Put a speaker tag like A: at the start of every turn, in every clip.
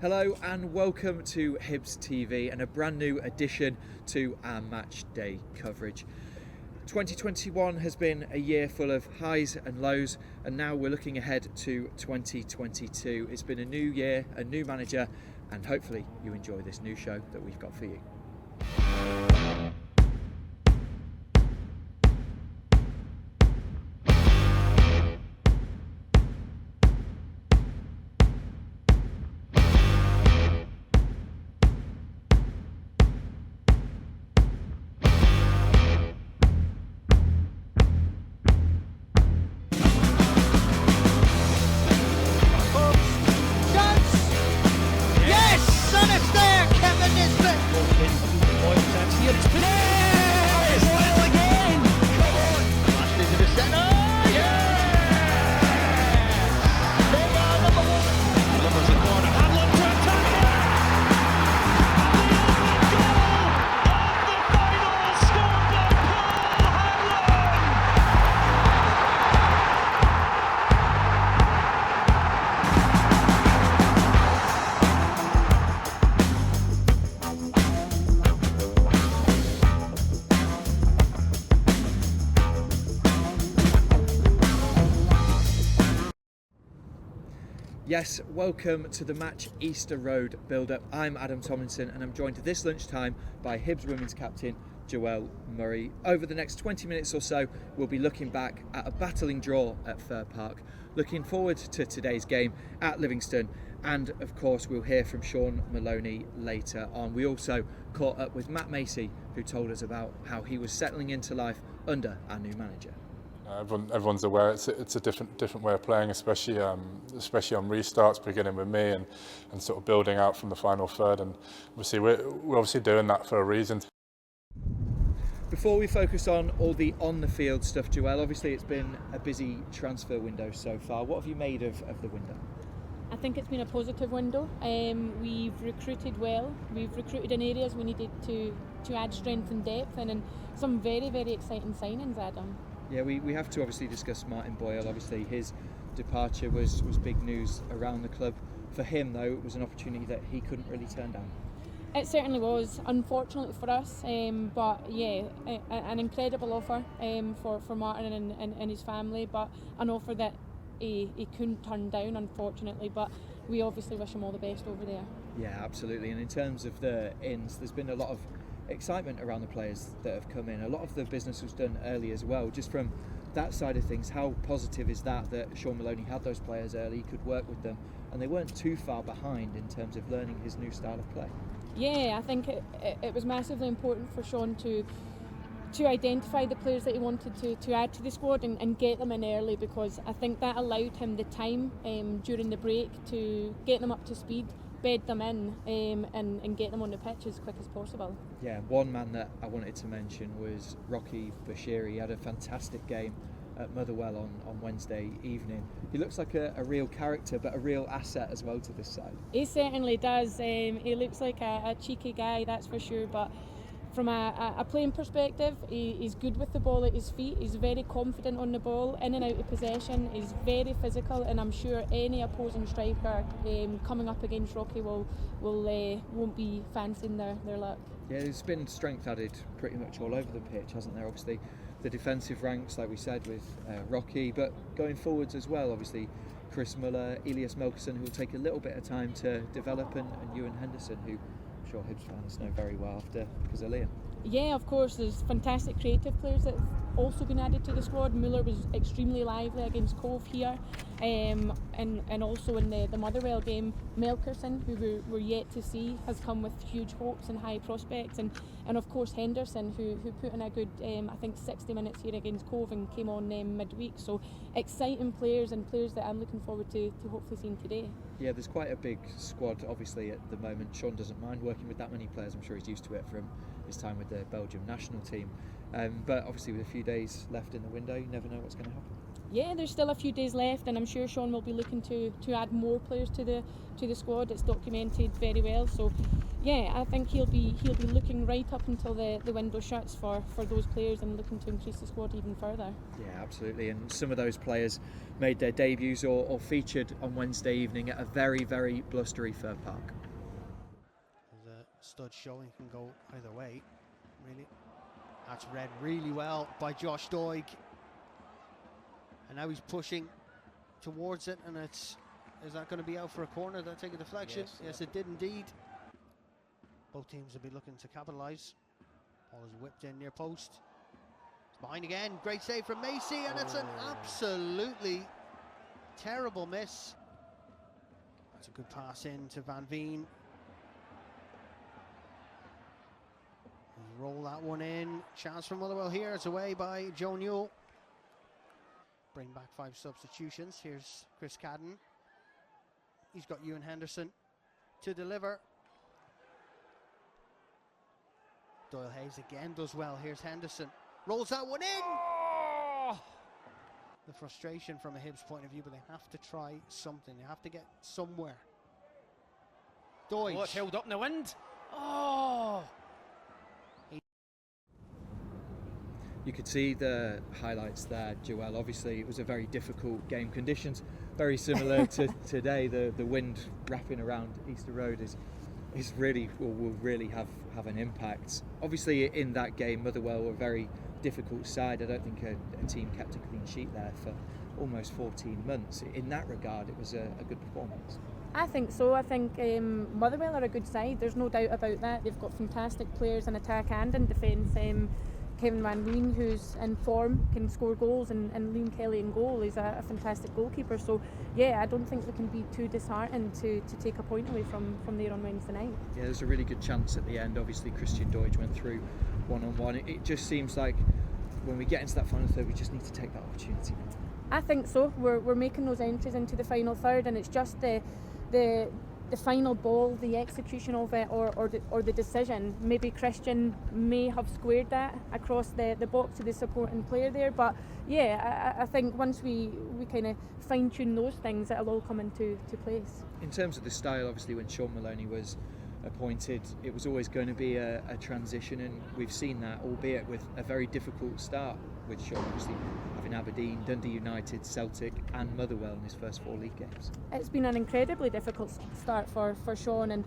A: Hello and welcome to Hibs TV and a brand new addition to our match day coverage. 2021 has been a year full of highs and lows, and now we're looking ahead to 2022. It's been a new year, a new manager, and hopefully you enjoy this new show that we've got for you. Yes, welcome to the match Easter Road build-up. I'm Adam Tomlinson and I'm joined at this lunchtime by Hibs women's captain Joelle Murray. Over the next 20 minutes or so, we'll be looking back at a battling draw at Fir Park, looking forward to today's game at Livingston, and of course we'll hear from Shaun Maloney later on. We also caught up with Macey, who told us about how he was settling into life under our new manager.
B: Everyone's aware it's a different way of playing, especially on restarts, beginning with me and sort of building out from the final third. And obviously we're obviously doing that for a reason.
A: Before we focus on all the on-the-field stuff, Joelle, obviously it's been a busy transfer window so far. What have you made of the window?
C: I think it's been a positive window. We've recruited well. We've recruited in areas we needed to add strength and depth, and in some very, very exciting signings, Adam.
A: Yeah, we have to obviously discuss Martin Boyle. Obviously his departure was big news around the club. For him though, it was an opportunity that he couldn't really turn down.
C: It certainly was, unfortunately for us, but yeah, an incredible offer for Martin and his family, but an offer that he couldn't turn down, unfortunately, but we obviously wish him all the best over there.
A: Yeah, absolutely. And in terms of the ins, there's been a lot of excitement around the players that have come in. A lot of the business was done early as well. Just from that side of things, how positive is that Shaun Maloney had those players early, he could work with them, and they weren't too far behind in terms of learning his new style of play?
C: Yeah, I think it was massively important for Shaun to identify the players that he wanted to add to the squad and get them in early, because I think that allowed him the time during the break to get them up to speed, bed them in and get them on the pitch as quick as possible.
A: Yeah, one man that I wanted to mention was Rocky Bashiri. He had a fantastic game at Motherwell on Wednesday evening. He looks like a real character, but a real asset as well to this side.
C: He certainly does. He looks like a cheeky guy, that's for sure, but from a playing perspective, he's good with the ball at his feet. He's very confident on the ball, in and out of possession. He's very physical, and I'm sure any opposing striker coming up against Rocky won't be fancying their luck. Yeah,
A: there's been strength added pretty much all over the pitch, hasn't there? Obviously, the defensive ranks, like we said, with Rocky, but going forwards as well, obviously, Chris Muller, Elias Melkerson, who will take a little bit of time to develop, and Ewan Henderson, who I'm sure Hibs fans know very well after Brazilian.
C: Yeah, of course, there's fantastic creative players that have also been added to the squad. Muller was extremely lively against Cove here, and also in the Motherwell game. Melkerson, who we're yet to see, has come with huge hopes and high prospects, and of course Henderson, who put in a good I think 60 minutes here against Cove and came on midweek. So exciting players, and players that I'm looking forward to hopefully seeing today.
A: Yeah, there's quite a big squad obviously at the moment. Shaun doesn't mind working with that many players. I'm sure he's used to it from his time with the Belgium national team. But obviously with a few days left in the window, you never know what's going to happen.
C: Yeah, there's still a few days left, and I'm sure Shaun will be looking to add more players to the squad. It's documented very well, so yeah, I think he'll be looking right up until the window shuts for those players and looking to increase the squad even further.
A: Yeah, absolutely. And some of those players made their debuts or featured on Wednesday evening at a very, very blustery Fir Park.
D: The stud showing can go either way, really. That's read really well by Josh Doig. And now he's pushing towards it, and is that going to be out for a corner? Did that take a deflection? Yes, it did indeed. Both teams will be looking to capitalise. Ball is whipped in near post. It's behind again. Great save from Macey, and it's an absolutely terrible miss. That's a good pass in to Van Veen. Roll that one in. Chance from Motherwell here. It's away by Joe Newell. Bring back 5 substitutions. Here's Chris Cadden. He's got Ewan Henderson to deliver. Doyle Hayes again does well. Here's Henderson. Rolls that one in. Oh! The frustration from a Hibs point of view, but they have to try something. They have to get somewhere. Doig.
E: Oh, it's held up in the wind. Oh!
A: You could see the highlights there, Joelle. Obviously, it was a very difficult game. Conditions very similar to today. The wind wrapping around Easter Road is really will really have an impact. Obviously, in that game, Motherwell were a very difficult side. I don't think a team kept a clean sheet there for almost 14 months. In that regard, it was a good performance.
C: I think so. I think Motherwell are a good side. There's no doubt about that. They've got fantastic players in attack and in defence. Kevin Van Veen, who's in form, can score goals, and Liam Kelly in goal is a fantastic goalkeeper. So yeah, I don't think we can be too disheartened to take a point away from there on Wednesday night.
A: Yeah, there's a really good chance at the end. Obviously, Christian Deutsch went through one-on-one. It just seems like when we get into that final third, we just need to take that opportunity.
C: I think so. We're making those entries into the final third, and it's just the final ball, the execution of it, or the decision. Maybe Christian may have squared that across the box to the supporting player there, but yeah, I think once we kind of fine tune those things, it'll all come into place.
A: In terms of the style, obviously when Shaun Maloney was appointed, it was always going to be a transition, and we've seen that, albeit with a very difficult start with Shaun, obviously having Aberdeen, Dundee United, Celtic and Motherwell in his first 4 league games.
C: It's been an incredibly difficult start for Shaun, and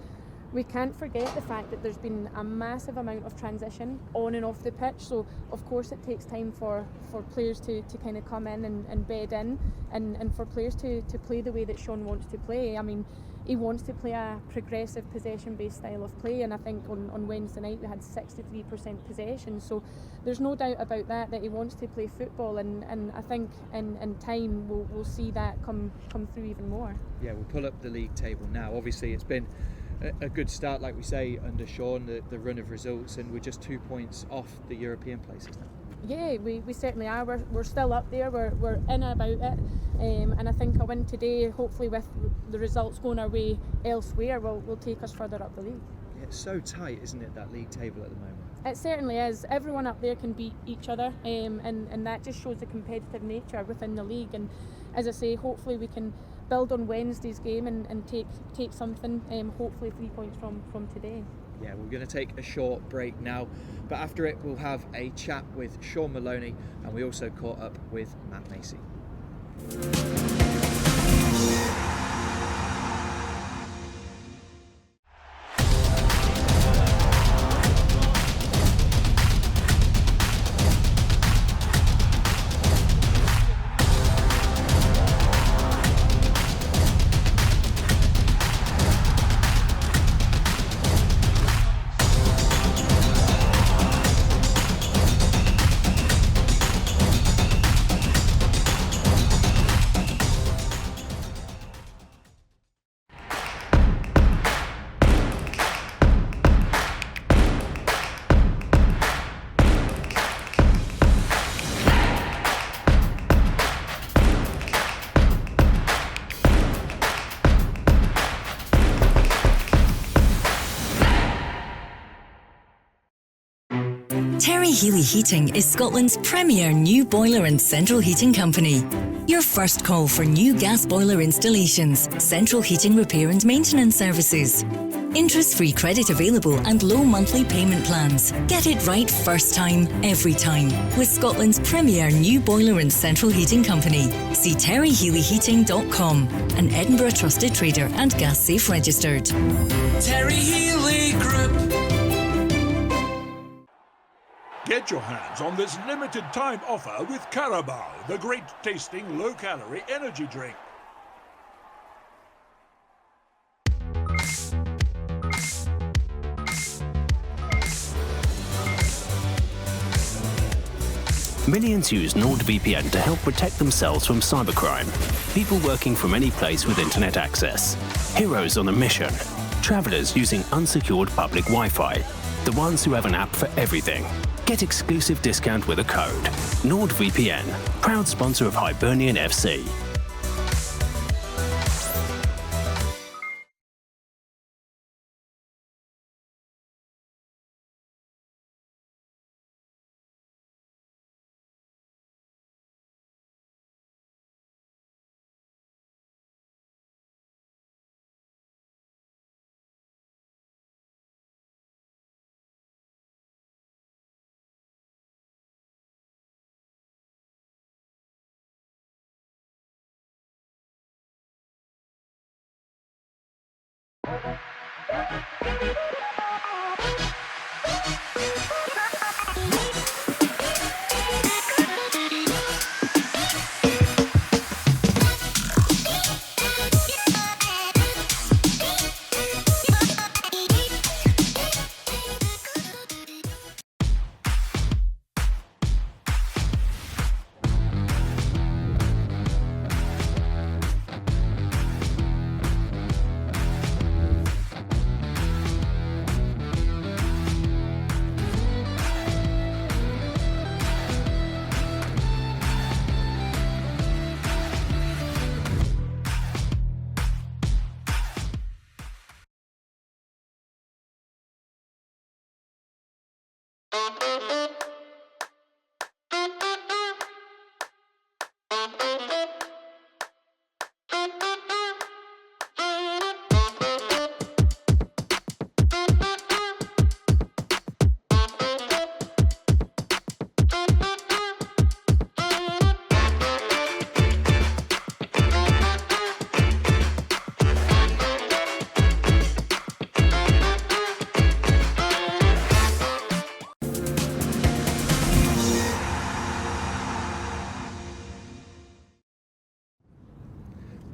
C: we can't forget the fact that there's been a massive amount of transition on and off the pitch, so of course it takes time for players to kind of come in and bed in, and for players to play the way that Shaun wants to play. I mean, he wants to play a progressive possession-based style of play, and I think on Wednesday night we had 63% possession, so there's no doubt about that he wants to play football, and I think in time we'll see that come through even more.
A: Yeah, we'll pull up the league table now. Obviously it's been a good start, like we say, under Shaun, the run of results, and we're just 2 points off the European places now.
C: Yeah, we certainly are. We're still up there. We're in and about it, and I think a win today, hopefully with the results going our way elsewhere, will take us further up the league.
A: Yeah, it's so tight, isn't it, that league table at the moment?
C: It certainly is. Everyone up there can beat each other, and that just shows the competitive nature within the league. And as I say, hopefully we can build on Wednesday's game and take something, hopefully 3 points from today.
A: Yeah, we're going to take a short break now, but after it we'll have a chat with Shaun Maloney, and we also caught up with Matt Macey.
F: Terry Healy Heating is Scotland's premier new boiler and central heating company. Your first call for new gas boiler installations, central heating repair and maintenance services. Interest-free credit available and low monthly payment plans. Get it right first time, every time. With Scotland's premier new boiler and central heating company. See terryhealyheating.com, an Edinburgh trusted trader and gas safe registered.
G: Terry Healy Group.
H: Get your hands on this limited time offer with Carabao, the great tasting low-calorie energy drink.
I: Millions use NordVPN to help protect themselves from cybercrime. People working from any place with internet access. Heroes on a mission. Travelers using unsecured public Wi-Fi. The ones who have an app for everything. Get exclusive discount with a code. NordVPN, proud sponsor of Hibernian FC.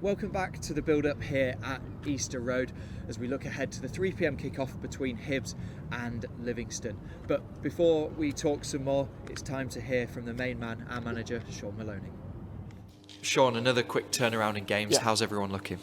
A: Welcome back to the build-up here at Easter Road as we look ahead to the 3 p.m. kick-off between Hibs and Livingston. But before we talk some more, it's time to hear from the main man, our manager, Shaun Maloney.
J: Shaun, another quick turnaround in games. How's everyone looking?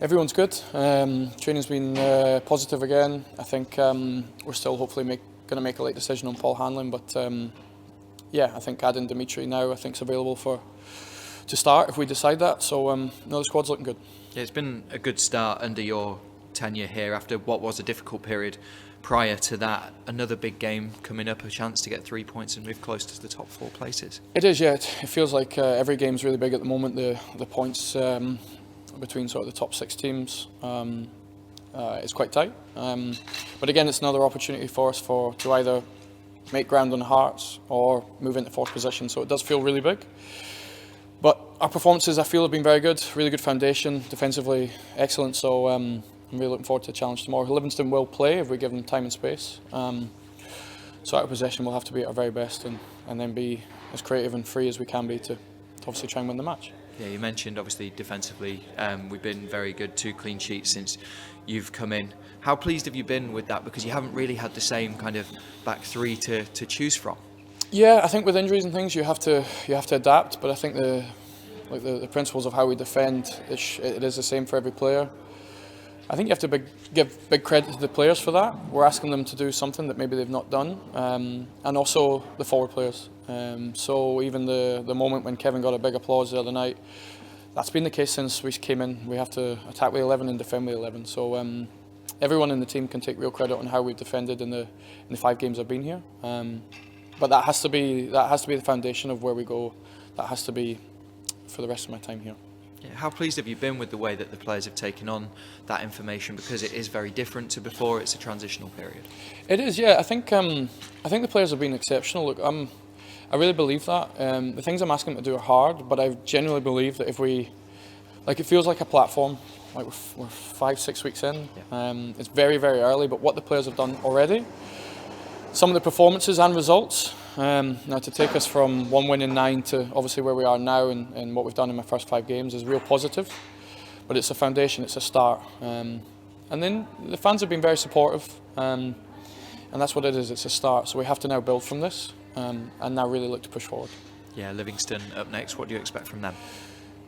K: Everyone's good. Training's been positive again. I think we're still hopefully going to make a late decision on Paul Hanlon, but I think adding Dimitri now I think is available to start if we decide that. So no, the squad's looking good.
J: Yeah, it's been a good start under your tenure here after what was a difficult period prior to that. Another big game coming up, a chance to get 3 points and move close to the top 4 places.
K: It is, yeah. It feels like every game's really big at the moment. The points between sort of the top 6 teams is quite tight. But again, it's another opportunity for us to either make ground on Hearts or move into 4th position. So it does feel really big. But our performances, I feel, have been very good. Really good foundation, defensively excellent. So I'm really looking forward to the challenge tomorrow. Livingston will play if we give them time and space. So out of possession, we'll have to be at our very best and then be as creative and free as we can be to obviously try and win the match.
J: Yeah, you mentioned obviously defensively, we've been very good, 2 clean sheets since you've come in. How pleased have you been with that? Because you haven't really had the same kind of back 3 to choose from. Yeah,
K: I think with injuries and things you have to adapt, but I think the principles of how we defend it is the same for every player. I think you have to give big credit to the players for that. We're asking them to do something that maybe they've not done, and also the forward players. So even the moment when Kevin got a big applause the other night, that's been the case since we came in. We have to attack with 11 and defend with 11. So everyone in the team can take real credit on how we've defended in the 5 games I've been here. But that has to be the foundation of where we go. That has to be for the rest of my time here.
J: Yeah, how pleased have you been with the way that the players have taken on that information, because it is very different to before? It's a transitional period.
K: It is, yeah. I think the players have been exceptional. Look, I really believe that. The things I'm asking them to do are hard, but I genuinely believe that if we, it feels like a platform. Like we're 5-6 weeks in. Yeah. It's very, very early, but what the players have done already, some of the performances and results. Now to take us from 1 win in 9 to obviously where we are now and what we've done in my first 5 games is real positive. But it's a foundation, it's a start. And then the fans have been very supportive, and that's what it is, it's a start. So we have to now build from this and now really look to push forward.
J: Yeah, Livingston up next, what do you expect from them?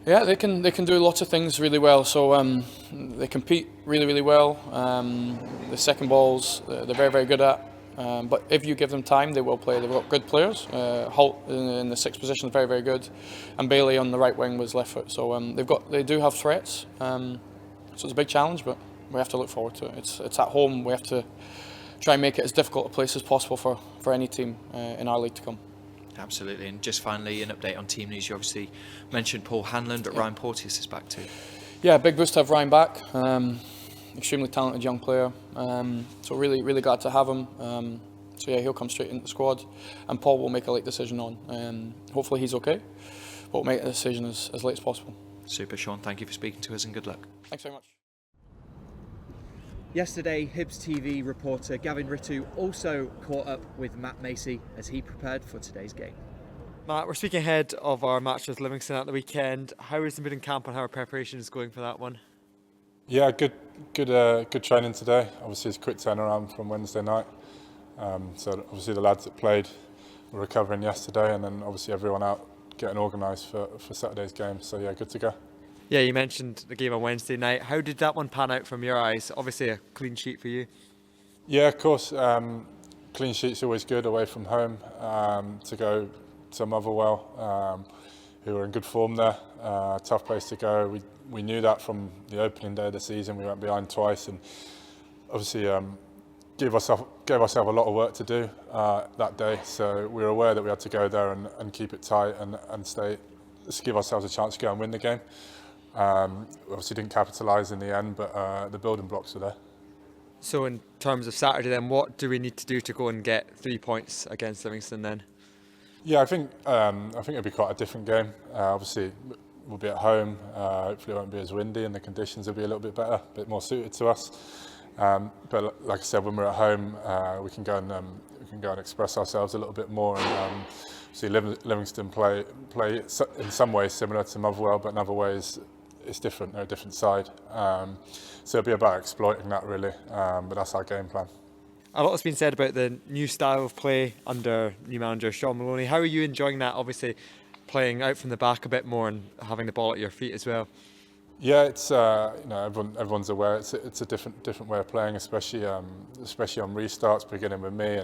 K: Yeah, they can do lots of things really well. So they compete really, really well. The second balls they're very, very good at. But if you give them time, they will play. They've got good players. Holt in the 6th position is very, very good, and Bailey on the right wing was left foot. So they do have threats. So it's a big challenge, but we have to look forward to it. It's at home. We have to try and make it as difficult a place as possible for any team in our league to come.
J: Absolutely. And just finally, an update on team news. You obviously mentioned Paul Hanlon, but yeah. Ryan Porteous is back too.
K: Yeah, big boost to have Ryan back. Extremely talented young player. So really, really glad to have him. So yeah, he'll come straight into the squad, and Paul will make a late decision on. Hopefully he's okay, but we'll make a decision as late as possible.
J: Super, Shaun. Thank you for speaking to us, and good luck.
K: Thanks very much.
A: Yesterday, Hibs TV reporter Gavin Rittu also caught up with Matt Macey as he prepared for today's game.
L: Matt, we're speaking ahead of our match with Livingston at the weekend. How is the mood in camp and how are preparations going for that one?
B: Yeah, good training today. Obviously, it's a quick turnaround from Wednesday night. So obviously the lads that played were recovering yesterday, and then obviously everyone out getting organised for Saturday's game. So yeah, good to go.
L: Yeah, you mentioned the game on Wednesday night. How did that one pan out from your eyes? Obviously a clean sheet for you.
B: Yeah, of course. Clean sheet's always good away from home. To go to Motherwell, who were in good form there. Tough place to go. We knew that from the opening day of the season. We went behind twice, and obviously gave ourselves a lot of work to do that day. So we were aware that we had to go there and keep it tight and give ourselves a chance to go and win the game. Obviously didn't capitalise in the end, but the building blocks were there.
L: So in terms of Saturday then, what do we need to do to go and get 3 points against Livingston then?
B: Yeah, I think it'll be quite a different game. Obviously we'll be at home, hopefully it won't be as windy and the conditions will be a little bit better, a bit more suited to us. But like I said, when we're at home, we can go and express ourselves a little bit more. And see Livingston play in some ways similar to Motherwell, but in other ways it's different. They're a different side. So it'll be about exploiting that really. But that's our game plan.
L: A lot has been said about the new style of play under new manager Shaun Maloney. How are you enjoying that? Obviously, playing out from the back a bit more and having the ball at your feet as well.
B: Yeah, it's everyone's aware it's a different way of playing, especially on restarts, beginning with me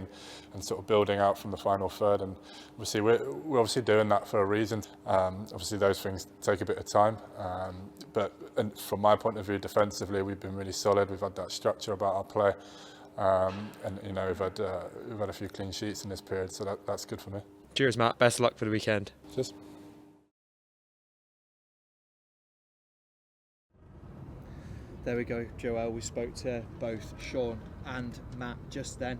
B: and sort of building out from the final third. And obviously we're obviously doing that for a reason. Obviously those things take a bit of time, but from my point of view, defensively we've been really solid. We've had that structure about our play, and we've had a few clean sheets in this period, so that's good for me.
L: Cheers, Matt. Best of luck for the weekend.
B: Cheers.
A: There we go, Joelle. We spoke to both Shaun and Matt just then.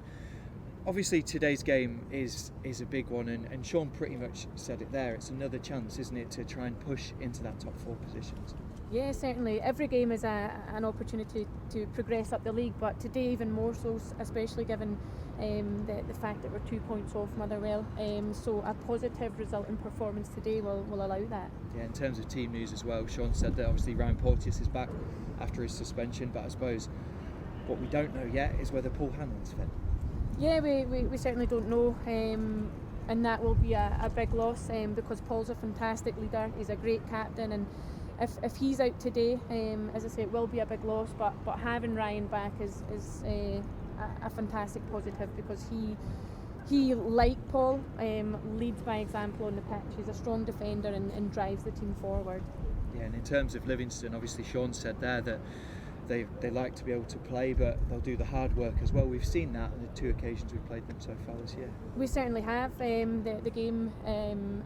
A: Obviously today's game is a big one, and Shaun pretty much said it there. It's another chance, isn't it, to try and push into that top 4 positions?
C: Yeah, certainly. Every game is an opportunity to progress up the league, but today even more so, especially given the fact that we're 2 points off Motherwell. So a positive result in performance today will allow that. Yeah,
A: in terms of team news as well, Shaun said that obviously Ryan Porteous is back after his suspension, but I suppose what we don't know yet is whether Paul Hanlon's fit.
C: Yeah, we certainly don't know, and that will be a big loss because Paul's a fantastic leader. He's a great captain, and if he's out today, as I say, it will be a big loss. But having Ryan back is a fantastic positive, because he like Paul, leads by example on the pitch. He's a strong defender and drives the team forward.
A: Yeah, and in terms of Livingston, obviously Shaun said there that they like to be able to play, but they'll do the hard work as well. We've seen that on the 2 occasions we've played them so far this year. We certainly have. The game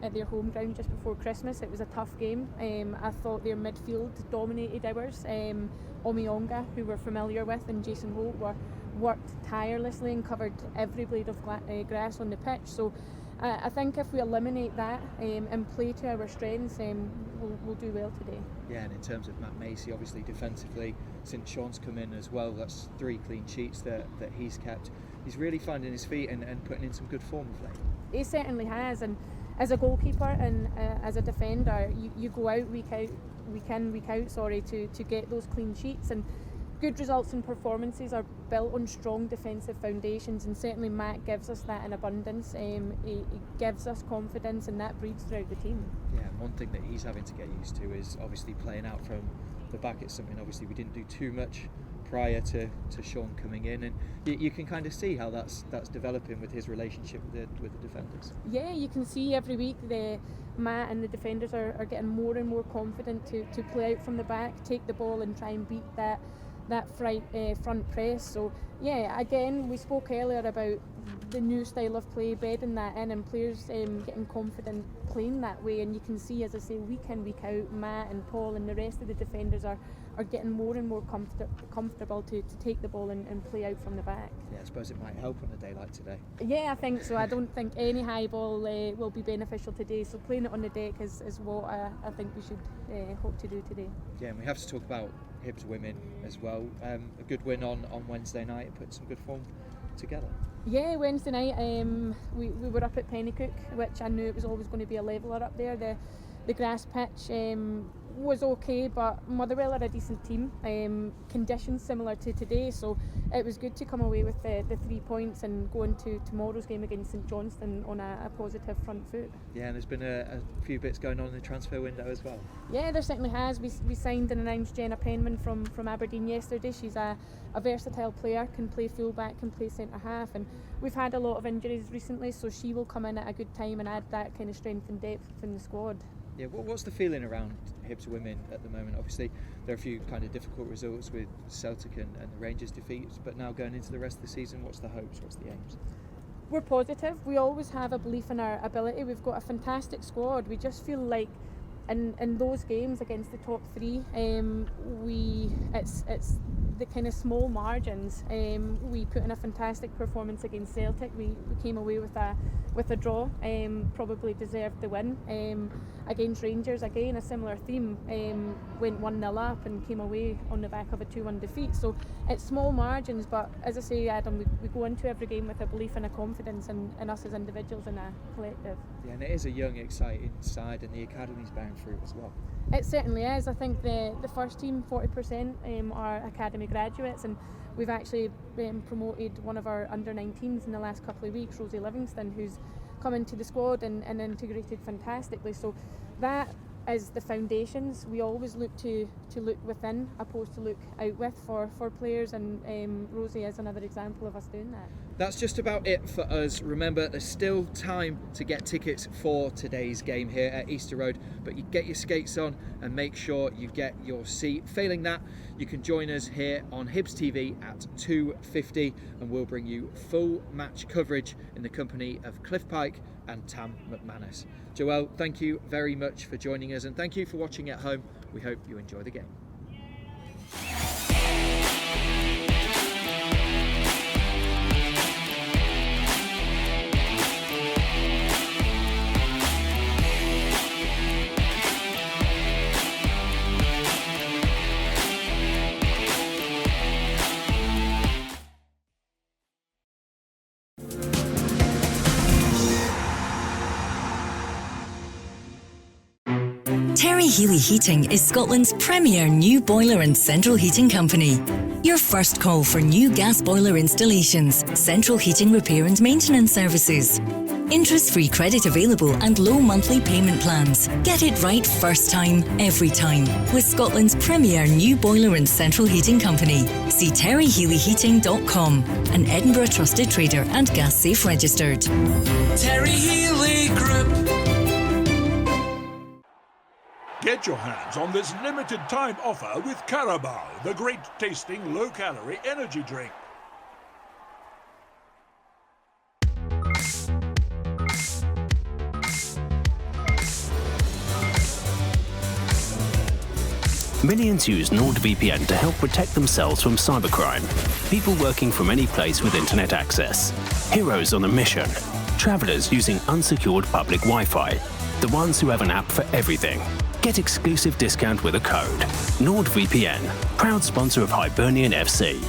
A: at their home ground just before Christmas, it was a tough game. I thought their midfield dominated ours. Omiyonga, who we're familiar with, and Jason Holt worked tirelessly and covered every blade of grass on the pitch. So I think if we eliminate that and play to our strengths, we'll do well today. Yeah, and in terms of Matt Macey, obviously defensively, since Shaun's come in as well, that's 3 clean sheets that he's kept. He's really finding his feet and putting in some good form of late. He certainly has, and as a goalkeeper and as a defender, you go out week in, week out, to get those clean sheets, and good results and performances are built on strong defensive foundations, and certainly Matt gives us that in abundance. He gives us confidence, and that breeds throughout the team. Yeah, one thing that he's having to get used to is obviously playing out from the back. It's something obviously we didn't do too much prior to Shaun coming in, and you can kind of see how that's developing with his relationship with the defenders. Yeah, you can see every week Matt and the defenders are getting more and more confident to play out from the back, take the ball and try and beat that front press. So yeah, again, we spoke earlier about the new style of play, bedding that in, and players getting confident playing that way, and you can see, as I say, week in, week out, Matt and Paul and the rest of the defenders are getting more and more comfortable to take the ball and play out from the back. Yeah, I suppose it might help on a day like today. Yeah, I think so. I don't think any high ball will be beneficial today, so playing it on the deck is what I think we should hope to do today. Yeah, and we have to talk about Hibs women as well. A good win on Wednesday night, put some good form together. Yeah, Wednesday night we were up at Pennycook, which I knew it was always going to be a leveller up there. The grass pitch was okay, but Motherwell are a decent team. Conditions similar to today, so it was good to come away with the 3 points and go into tomorrow's game against St Johnstone on a positive front foot. Yeah, and there's been a few bits going on in the transfer window as well. Yeah, there certainly has. We signed and announced Jenna Penman from Aberdeen yesterday. She's a versatile player, can play full-back, can play centre-half, and we've had a lot of injuries recently, so she will come in at a good time and add that kind of strength and depth in the squad. Yeah, what's the feeling around Hibs women at the moment? Obviously, there are a few kind of difficult results with Celtic and the Rangers defeats, but now going into the rest of the season, what's the hopes, what's the aims? We're positive. We always have a belief in our ability. We've got a fantastic squad. We just feel like in those games against the top 3, it's the kind of small margins. We put in a fantastic performance against Celtic. We came away with a draw, probably deserved the win. Against Rangers, again a similar theme, went 1-0 up and came away on the back of a 2-1 defeat. So it's small margins, but as I say, Adam, we go into every game with a belief and a confidence in us as individuals and a collective. Yeah, and it is a young, exciting side, and the academy's bearing fruit as well. It certainly is. I think the first team, 40% are academy graduates, and we've actually promoted one of our under-19s in the last couple of weeks, Rosie Livingston, who's come into the squad and integrated fantastically. So that is the foundations. We always look to look within opposed to look out with for players, and Rosie is another example of us doing that. That's just about it for us. Remember, there's still time to get tickets for today's game here at Easter Road, but you get your skates on and make sure you get your seat. Failing that, you can join us here on Hibs TV at 2:50, and we'll bring you full match coverage in the company of Cliff Pike and Tam McManus. Joelle, thank you very much for joining us, and thank you for watching at home. We hope you enjoy the game.
F: Terry Healy Heating is Scotland's premier new boiler and central heating company. Your first call for new gas boiler installations, central heating repair and maintenance services. Interest-free credit available and low monthly payment plans. Get it right first time, every time. With Scotland's premier new boiler and central heating company. See terryhealyheating.com, an Edinburgh trusted trader and gas safe registered.
G: Terry Healy Group.
H: Get your hands on this limited time offer with Carabao, the great tasting low-calorie energy drink.
I: Millions use NordVPN to help protect themselves from cybercrime. People working from any place with internet access. Heroes on a mission. Travelers using unsecured public Wi-Fi. The ones who have an app for everything. Get exclusive discount with a code. NordVPN, proud sponsor of Hibernian FC.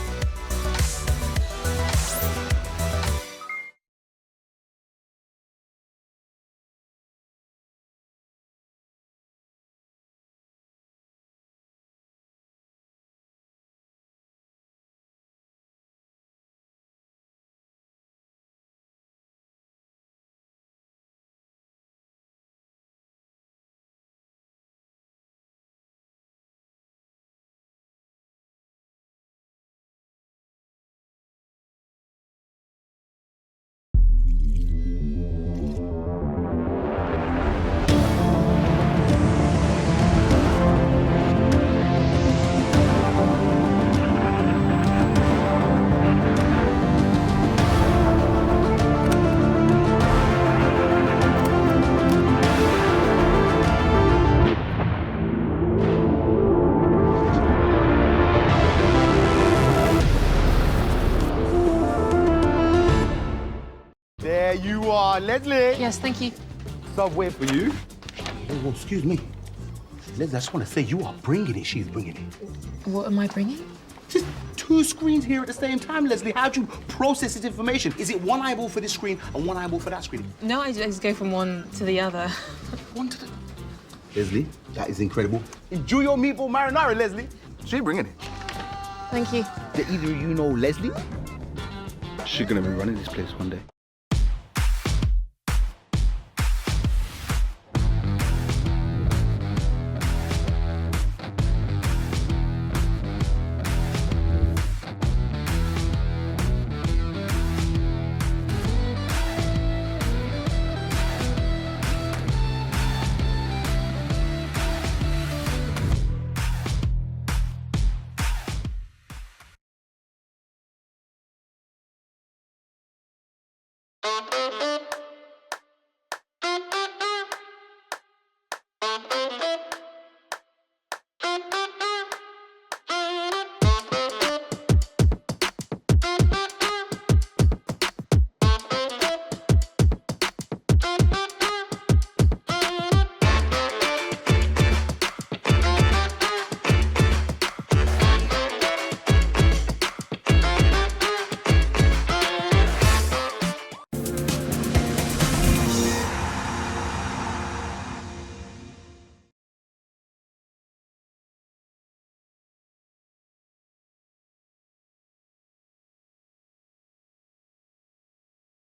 M: There you are, Leslie.
C: Yes, thank you.
M: Subway for you.
N: Oh, excuse me. Leslie, I just want to say you are bringing it. She's bringing it.
C: What am I bringing?
N: Just 2 screens here at the same time, Leslie. How'd you process this information? Is it one eyeball for this screen and one eyeball for that screen?
C: No, I just go from one to the other.
N: One to the... Leslie, that is incredible.
M: Enjoy your meatball marinara, Leslie. She's bringing it.
C: Thank you.
N: Do either of you know Leslie? She's gonna be running this place one day.